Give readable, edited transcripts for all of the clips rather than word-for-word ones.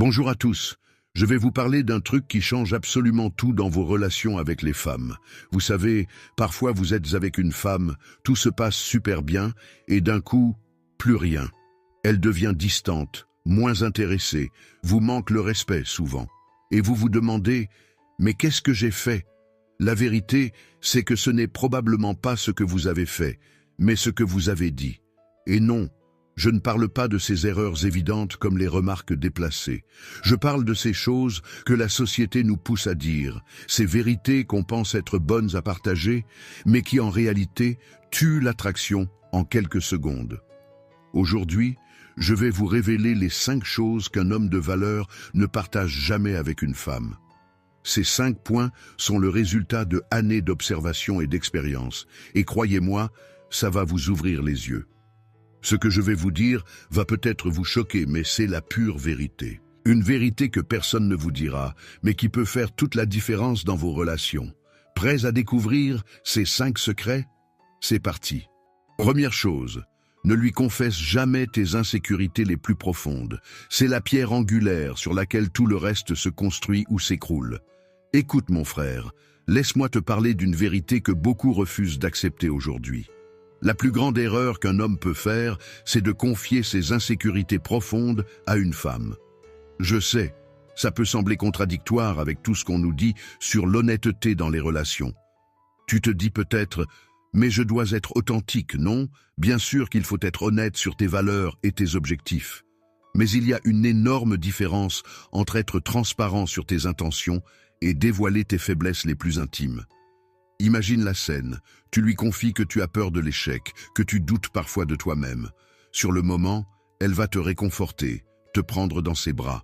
Bonjour à tous. Je vais vous parler d'un truc qui change absolument tout dans vos relations avec les femmes. Vous savez, parfois vous êtes avec une femme, tout se passe super bien, et d'un coup, plus rien. Elle devient distante, moins intéressée, vous manque le respect souvent. Et vous vous demandez, mais qu'est-ce que j'ai fait? La vérité, c'est que ce n'est probablement pas ce que vous avez fait, mais ce que vous avez dit. Et non, je ne parle pas de ces erreurs évidentes comme les remarques déplacées. Je parle de ces choses que la société nous pousse à dire, ces vérités qu'on pense être bonnes à partager, mais qui en réalité tuent l'attraction en quelques secondes. Aujourd'hui, je vais vous révéler les 5 choses qu'un homme de valeur ne partage jamais avec une femme. Ces 5 points sont le résultat de années d'observation et d'expérience, et croyez-moi, ça va vous ouvrir les yeux. Ce que je vais vous dire va peut-être vous choquer, mais c'est la pure vérité. Une vérité que personne ne vous dira, mais qui peut faire toute la différence dans vos relations. Prêts à découvrir ces 5 secrets? C'est parti. Première chose, ne lui confesse jamais tes insécurités les plus profondes. C'est la pierre angulaire sur laquelle tout le reste se construit ou s'écroule. Écoute mon frère, laisse-moi te parler d'une vérité que beaucoup refusent d'accepter aujourd'hui. La plus grande erreur qu'un homme peut faire, c'est de confier ses insécurités profondes à une femme. Je sais, ça peut sembler contradictoire avec tout ce qu'on nous dit sur l'honnêteté dans les relations. Tu te dis peut-être, mais je dois être authentique, non? Bien sûr qu'il faut être honnête sur tes valeurs et tes objectifs. Mais il y a une énorme différence entre être transparent sur tes intentions et dévoiler tes faiblesses les plus intimes. Imagine la scène, tu lui confies que tu as peur de l'échec, que tu doutes parfois de toi-même. Sur le moment, elle va te réconforter, te prendre dans ses bras.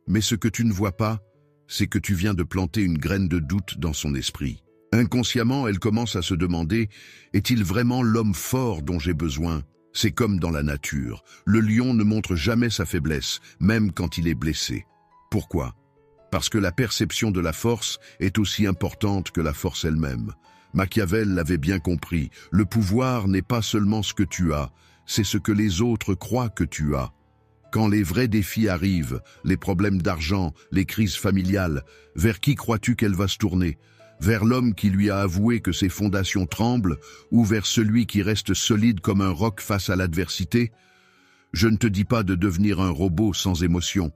Mais ce que tu ne vois pas, c'est que tu viens de planter une graine de doute dans son esprit. Inconsciemment, elle commence à se demander, est-il vraiment l'homme fort dont j'ai besoin? C'est comme dans la nature, le lion ne montre jamais sa faiblesse, même quand il est blessé. Pourquoi? Parce que la perception de la force est aussi importante que la force elle-même. Machiavel l'avait bien compris, le pouvoir n'est pas seulement ce que tu as, c'est ce que les autres croient que tu as. Quand les vrais défis arrivent, les problèmes d'argent, les crises familiales, vers qui crois-tu qu'elle va se tourner? Vers l'homme qui lui a avoué que ses fondations tremblent ou vers celui qui reste solide comme un roc face à l'adversité? Je ne te dis pas de devenir un robot sans émotion.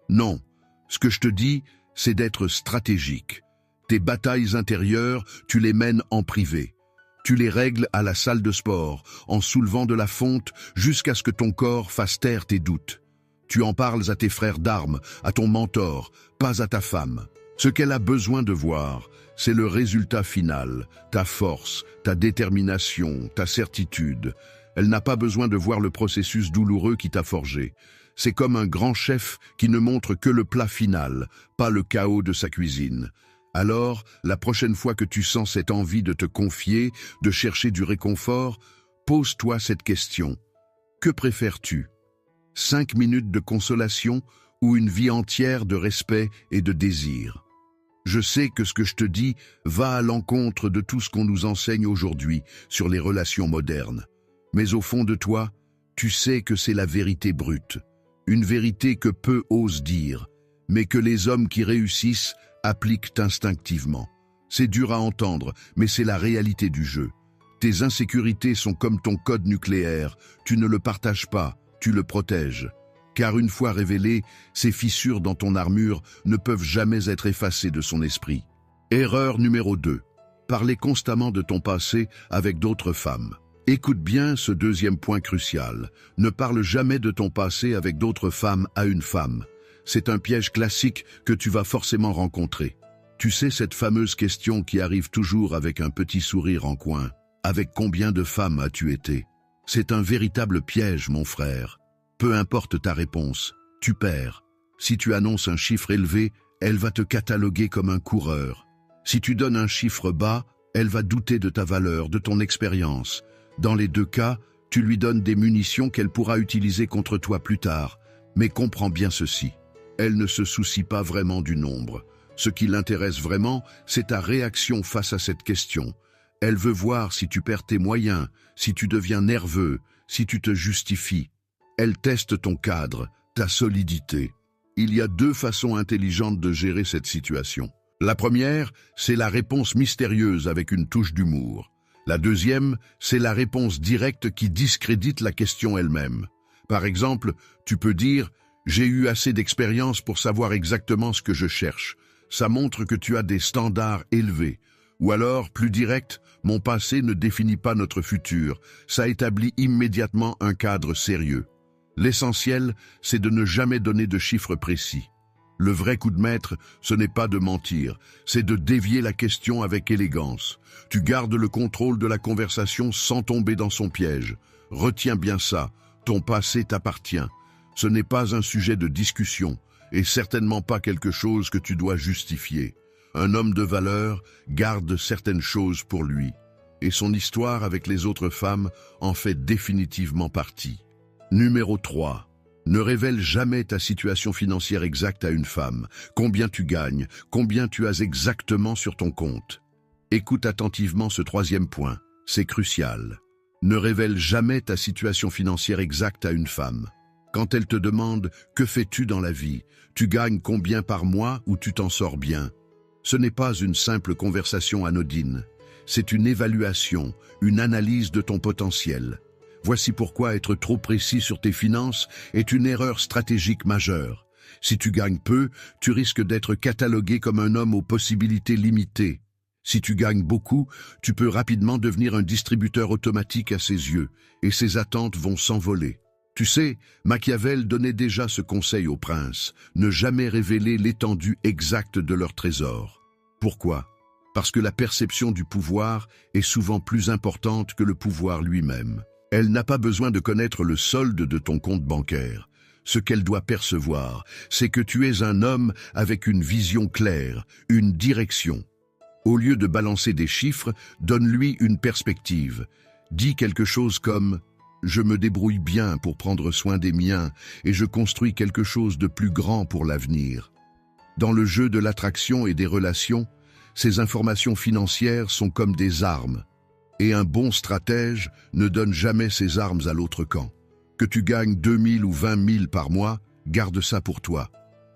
Non. Ce que je te dis, c'est d'être stratégique. Tes batailles intérieures, tu les mènes en privé. Tu les règles à la salle de sport, en soulevant de la fonte jusqu'à ce que ton corps fasse taire tes doutes. Tu en parles à tes frères d'armes, à ton mentor, pas à ta femme. Ce qu'elle a besoin de voir, c'est le résultat final, ta force, ta détermination, ta certitude. Elle n'a pas besoin de voir le processus douloureux qui t'a forgé. C'est comme un grand chef qui ne montre que le plat final, pas le chaos de sa cuisine. Alors, la prochaine fois que tu sens cette envie de te confier, de chercher du réconfort, pose-toi cette question. Que préfères-tu? 5 minutes de consolation ou une vie entière de respect et de désir? Je sais que ce que je te dis va à l'encontre de tout ce qu'on nous enseigne aujourd'hui sur les relations modernes. Mais au fond de toi, tu sais que c'est la vérité brute. Une vérité que peu osent dire, mais que les hommes qui réussissent appliquent instinctivement. C'est dur à entendre, mais c'est la réalité du jeu. Tes insécurités sont comme ton code nucléaire, tu ne le partages pas, tu le protèges. Car une fois révélées, ces fissures dans ton armure ne peuvent jamais être effacées de son esprit. Erreur numéro 2. Parler constamment de ton passé avec d'autres femmes. Écoute bien ce deuxième point crucial. Ne parle jamais de ton passé avec d'autres femmes à une femme. C'est un piège classique que tu vas forcément rencontrer. Tu sais cette fameuse question qui arrive toujours avec un petit sourire en coin. Avec combien de femmes as-tu été? C'est un véritable piège, mon frère. Peu importe ta réponse, tu perds. Si tu annonces un chiffre élevé, elle va te cataloguer comme un coureur. Si tu donnes un chiffre bas, elle va douter de ta valeur, de ton expérience. Dans les 2 cas, tu lui donnes des munitions qu'elle pourra utiliser contre toi plus tard. Mais comprends bien ceci, elle ne se soucie pas vraiment du nombre. Ce qui l'intéresse vraiment, c'est ta réaction face à cette question. Elle veut voir si tu perds tes moyens, si tu deviens nerveux, si tu te justifies. Elle teste ton cadre, ta solidité. il y a deux façons intelligentes de gérer cette situation. La première, c'est la réponse mystérieuse avec une touche d'humour. La deuxième, c'est la réponse directe qui discrédite la question elle-même. Par exemple, tu peux dire « J'ai eu assez d'expérience pour savoir exactement ce que je cherche. Ça montre que tu as des standards élevés. » Ou alors, plus direct, « Mon passé ne définit pas notre futur. Ça établit immédiatement un cadre sérieux. » L'essentiel, c'est de ne jamais donner de chiffres précis. Le vrai coup de maître, ce n'est pas de mentir, c'est de dévier la question avec élégance. Tu gardes le contrôle de la conversation sans tomber dans son piège. Retiens bien ça, ton passé t'appartient. Ce n'est pas un sujet de discussion, et certainement pas quelque chose que tu dois justifier. Un homme de valeur garde certaines choses pour lui, et son histoire avec les autres femmes en fait définitivement partie. Numéro 3. Ne révèle jamais ta situation financière exacte à une femme. Combien tu gagnes, combien tu as exactement sur ton compte. Écoute attentivement ce troisième point, c'est crucial. Ne révèle jamais ta situation financière exacte à une femme. Quand elle te demande « Que fais-tu dans la vie ? Tu gagnes combien par mois ou tu t'en sors bien ?» Ce n'est pas une simple conversation anodine. C'est une évaluation, une analyse de ton potentiel. Voici pourquoi être trop précis sur tes finances est une erreur stratégique majeure. Si tu gagnes peu, tu risques d'être catalogué comme un homme aux possibilités limitées. Si tu gagnes beaucoup, tu peux rapidement devenir un distributeur automatique à ses yeux, et ses attentes vont s'envoler. Tu sais, Machiavel donnait déjà ce conseil aux princes, ne jamais révéler l'étendue exacte de leur trésor. Pourquoi ? Parce que la perception du pouvoir est souvent plus importante que le pouvoir lui-même. Elle n'a pas besoin de connaître le solde de ton compte bancaire. Ce qu'elle doit percevoir, c'est que tu es un homme avec une vision claire, une direction. Au lieu de balancer des chiffres, donne-lui une perspective. Dis quelque chose comme « Je me débrouille bien pour prendre soin des miens et je construis quelque chose de plus grand pour l'avenir. » Dans le jeu de l'attraction et des relations, ces informations financières sont comme des armes. Et un bon stratège ne donne jamais ses armes à l'autre camp. Que tu gagnes 2000 ou 20 000 par mois, garde ça pour toi.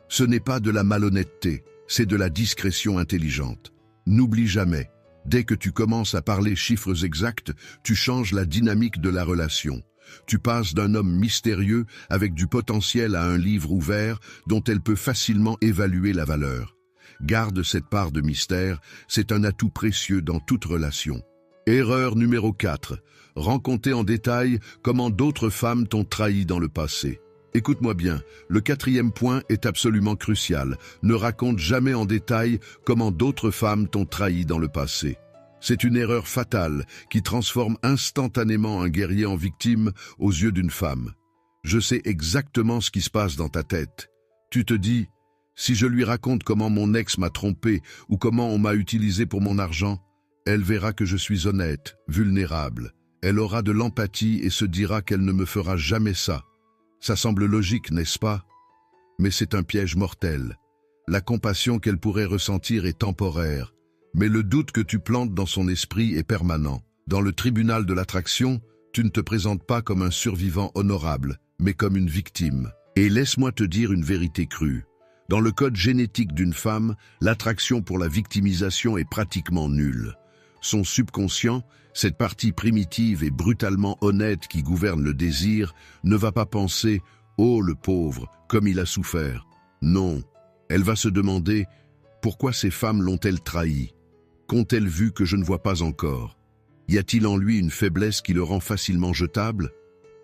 Ce n'est pas de la malhonnêteté, c'est de la discrétion intelligente. N'oublie jamais, dès que tu commences à parler chiffres exacts, tu changes la dynamique de la relation. Tu passes d'un homme mystérieux avec du potentiel à un livre ouvert dont elle peut facilement évaluer la valeur. Garde cette part de mystère, c'est un atout précieux dans toute relation. Erreur numéro 4. Raconter en détail comment d'autres femmes t'ont trahi dans le passé. Écoute-moi bien, le quatrième point est absolument crucial. Ne raconte jamais en détail comment d'autres femmes t'ont trahi dans le passé. C'est une erreur fatale qui transforme instantanément un guerrier en victime aux yeux d'une femme. Je sais exactement ce qui se passe dans ta tête. Tu te dis, si je lui raconte comment mon ex m'a trompé ou comment on m'a utilisé pour mon argent, elle verra que je suis honnête, vulnérable. Elle aura de l'empathie et se dira qu'elle ne me fera jamais ça. Ça semble logique, n'est-ce pas? Mais c'est un piège mortel. La compassion qu'elle pourrait ressentir est temporaire, mais le doute que tu plantes dans son esprit est permanent. Dans le tribunal de l'attraction, tu ne te présentes pas comme un survivant honorable, mais comme une victime. Et laisse-moi te dire une vérité crue. Dans le code génétique d'une femme, l'attraction pour la victimisation est pratiquement nulle. Son subconscient, cette partie primitive et brutalement honnête qui gouverne le désir, ne va pas penser « Oh, le pauvre, comme il a souffert ». Non, elle va se demander « Pourquoi ces femmes l'ont-elles trahi? Qu'ont-elles vu que je ne vois pas encore? Y a-t-il en lui une faiblesse qui le rend facilement jetable ?»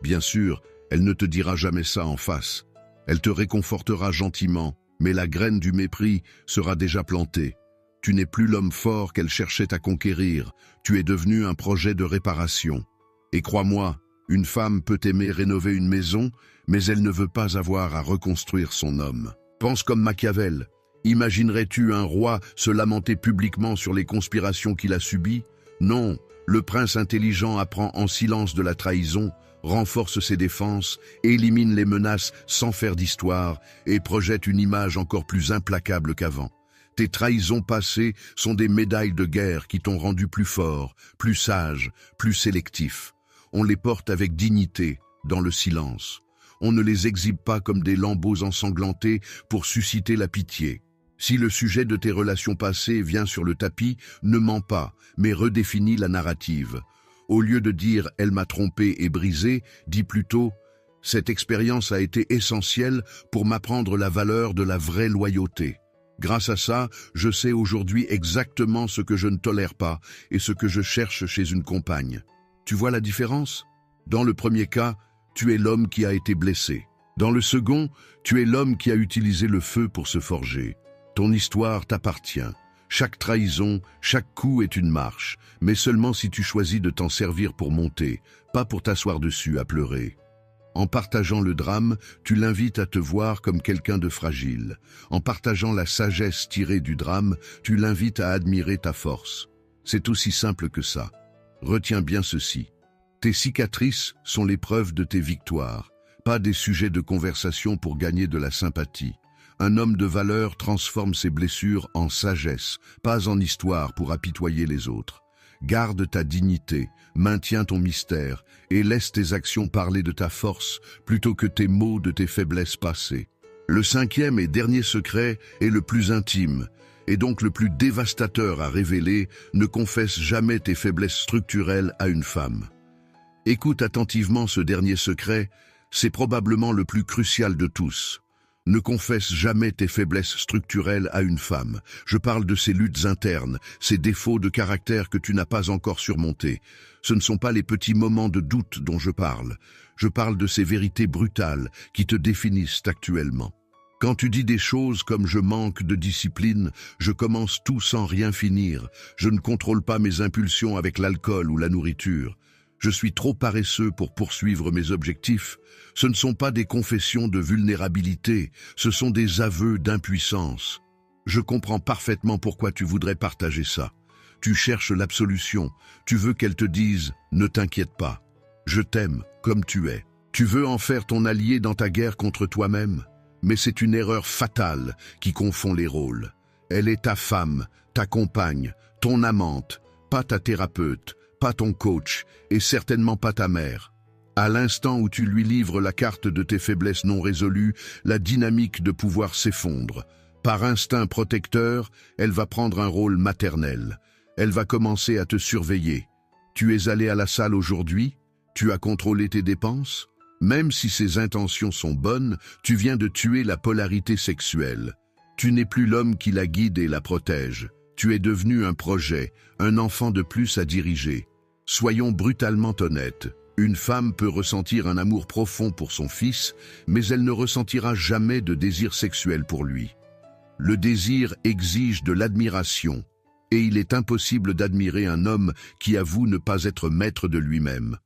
Bien sûr, elle ne te dira jamais ça en face. Elle te réconfortera gentiment, mais la graine du mépris sera déjà plantée. Tu n'es plus l'homme fort qu'elle cherchait à conquérir, tu es devenu un projet de réparation. Et crois-moi, une femme peut aimer rénover une maison, mais elle ne veut pas avoir à reconstruire son homme. Pense comme Machiavel. Imaginerais-tu un roi se lamenter publiquement sur les conspirations qu'il a subies? Non, le prince intelligent apprend en silence de la trahison, renforce ses défenses, élimine les menaces sans faire d'histoire et projette une image encore plus implacable qu'avant. Tes trahisons passées sont des médailles de guerre qui t'ont rendu plus fort, plus sage, plus sélectif. On les porte avec dignité, dans le silence. on ne les exhibe pas comme des lambeaux ensanglantés pour susciter la pitié. Si le sujet de tes relations passées vient sur le tapis, ne mens pas, mais redéfinis la narrative. Au lieu de dire « elle m'a trompé et brisé », dis plutôt « cette expérience a été essentielle pour m'apprendre la valeur de la vraie loyauté. Grâce à ça, je sais aujourd'hui exactement ce que je ne tolère pas et ce que je cherche chez une compagne. » Tu vois la différence? Dans le premier cas, tu es l'homme qui a été blessé. Dans le second, tu es l'homme qui a utilisé le feu pour se forger. Ton histoire t'appartient. Chaque trahison, chaque coup est une marche, mais seulement si tu choisis de t'en servir pour monter, pas pour t'asseoir dessus à pleurer. En partageant le drame, tu l'invites à te voir comme quelqu'un de fragile. En partageant la sagesse tirée du drame, tu l'invites à admirer ta force. C'est aussi simple que ça. Retiens bien ceci. Tes cicatrices sont les preuves de tes victoires, pas des sujets de conversation pour gagner de la sympathie. Un homme de valeur transforme ses blessures en sagesse, pas en histoire pour apitoyer les autres. Garde ta dignité, maintiens ton mystère et laisse tes actions parler de ta force plutôt que tes mots de tes faiblesses passées. Le cinquième et dernier secret est le plus intime et donc le plus dévastateur à révéler. Ne confesse jamais tes faiblesses structurelles à une femme. Écoute attentivement ce dernier secret, c'est probablement le plus crucial de tous. Ne confesse jamais tes faiblesses structurelles à une femme. Je parle de ces luttes internes, ces défauts de caractère que tu n'as pas encore surmontés. Ce ne sont pas les petits moments de doute dont je parle. Je parle de ces vérités brutales qui te définissent actuellement. Quand tu dis des choses comme « je manque de discipline »,« je commence tout sans rien finir »,« je ne contrôle pas mes impulsions avec l'alcool ou la nourriture », je suis trop paresseux pour poursuivre mes objectifs, ce ne sont pas des confessions de vulnérabilité, ce sont des aveux d'impuissance. Je comprends parfaitement pourquoi tu voudrais partager ça. Tu cherches l'absolution, tu veux qu'elle te dise « ne t'inquiète pas, je t'aime comme tu es ». Tu veux en faire ton allié dans ta guerre contre toi-même, mais c'est une erreur fatale qui confond les rôles. Elle est ta femme, ta compagne, ton amante, pas ta thérapeute, pas ton coach et certainement pas ta mère. À l'instant où tu lui livres la carte de tes faiblesses non résolues, la dynamique de pouvoir s'effondre. Par instinct protecteur, elle va prendre un rôle maternel. Elle va commencer à te surveiller. Tu es allé à la salle aujourd'hui? Tu as contrôlé tes dépenses? Même si ses intentions sont bonnes, tu viens de tuer la polarité sexuelle. Tu n'es plus l'homme qui la guide et la protège. Tu es devenu un projet, un enfant de plus à diriger. Soyons brutalement honnêtes. Une femme peut ressentir un amour profond pour son fils, mais elle ne ressentira jamais de désir sexuel pour lui. Le désir exige de l'admiration, et il est impossible d'admirer un homme qui avoue ne pas être maître de lui-même.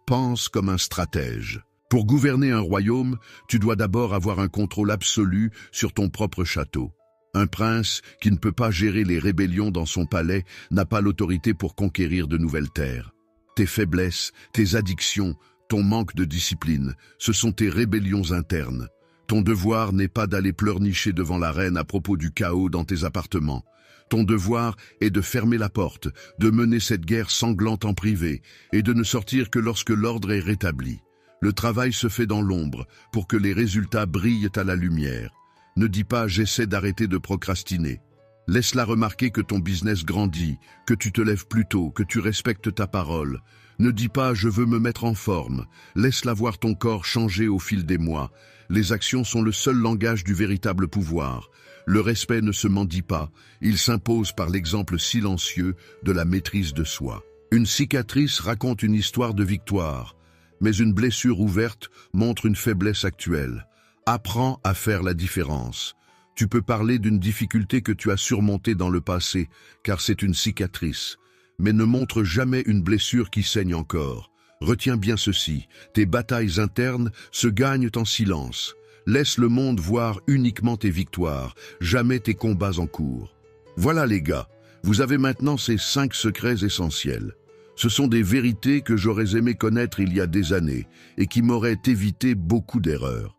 Pense comme un stratège. Pour gouverner un royaume, tu dois d'abord avoir un contrôle absolu sur ton propre château. Un prince qui ne peut pas gérer les rébellions dans son palais n'a pas l'autorité pour conquérir de nouvelles terres. Tes faiblesses, tes addictions, ton manque de discipline, ce sont tes rébellions internes. Ton devoir n'est pas d'aller pleurnicher devant la reine à propos du chaos dans tes appartements. Ton devoir est de fermer la porte, de mener cette guerre sanglante en privé et de ne sortir que lorsque l'ordre est rétabli. Le travail se fait dans l'ombre pour que les résultats brillent à la lumière. Ne dis pas « j'essaie d'arrêter de procrastiner ». Laisse-la remarquer que ton business grandit, que tu te lèves plus tôt, que tu respectes ta parole. Ne dis pas « je veux me mettre en forme ». Laisse-la voir ton corps changer au fil des mois. Les actions sont le seul langage du véritable pouvoir. Le respect ne se mendie pas, il s'impose par l'exemple silencieux de la maîtrise de soi. Une cicatrice raconte une histoire de victoire, mais une blessure ouverte montre une faiblesse actuelle. Apprends à faire la différence. Tu peux parler d'une difficulté que tu as surmontée dans le passé, car c'est une cicatrice. Mais ne montre jamais une blessure qui saigne encore. Retiens bien ceci, tes batailles internes se gagnent en silence. Laisse le monde voir uniquement tes victoires, jamais tes combats en cours. Voilà les gars, vous avez maintenant ces 5 secrets essentiels. Ce sont des vérités que j'aurais aimé connaître il y a des années et qui m'auraient évité beaucoup d'erreurs.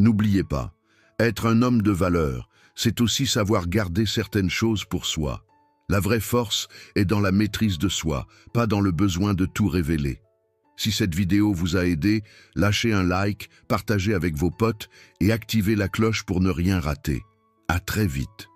N'oubliez pas, être un homme de valeur, c'est aussi savoir garder certaines choses pour soi. La vraie force est dans la maîtrise de soi, pas dans le besoin de tout révéler. Si cette vidéo vous a aidé, lâchez un like, partagez avec vos potes et activez la cloche pour ne rien rater. À très vite.